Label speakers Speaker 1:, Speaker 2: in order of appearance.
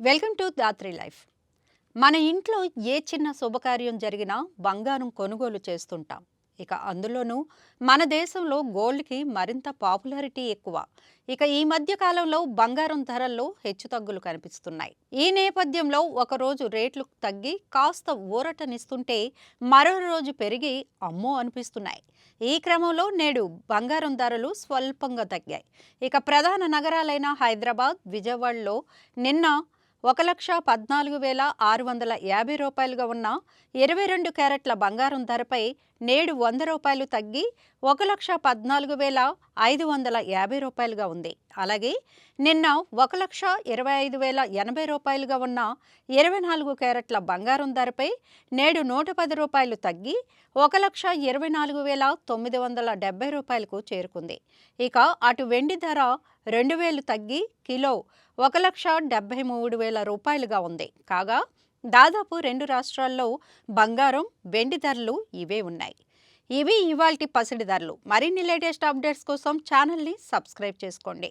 Speaker 1: Welcome to Dhatri life. మన ఇంట్లో ఏ చిన్న శుభకార్యం జరిగినా బంగారం కొనుగోలు చేస్తుంటాం. ఇక అందులోనూ మన దేశంలో గోల్డ్కి మరింత పాపులారిటీ ఎక్కువ. ఇక ఈ మధ్య కాలంలో బంగారం ధరల్లో హెచ్చుతగ్గులు కనిపిస్తున్నాయి. ఈ నేపథ్యంలో ఒకరోజు రేట్లు తగ్గి కాస్త ఊరటనిస్తుంటే మరో రోజు పెరిగి అమ్మో అనిపిస్తున్నాయి. ఈ క్రమంలో నేడు బంగారం ధరలు స్వల్పంగా తగ్గాయి. ఇక ప్రధాన నగరాలైన హైదరాబాద్, విజయవాడలో నిన్న 1,14,650 రూపాయలుగా ఉన్న 22 క్యారెట్ల బంగారం ధరపై నేడు 100 రూపాయలు తగ్గి 1,14,550 రూపాయలుగా ఉంది. అలాగే నిన్న 1,25,080 రూపాయలుగా ఉన్న 24 క్యారెట్ల బంగారం ధరపై నేడు 110 రూపాయలు తగ్గి 1,24,970 రూపాయలకు చేరుకుంది. ఇక అటు వెండి ధర 2,000 తగ్గి కిలో 1,73,000 రూపాయలుగా ఉంది. కాగా దాదాపు 2 రాష్ట్రాల్లో బంగారం, వెండి ధరలు ఇవే ఉన్నాయి. ఇవి ఇవాల్టి పసిడి ధరలు. మరిన్ని లేటెస్ట్ అప్డేట్స్ కోసం ఛానల్ని సబ్స్క్రైబ్ చేసుకోండి.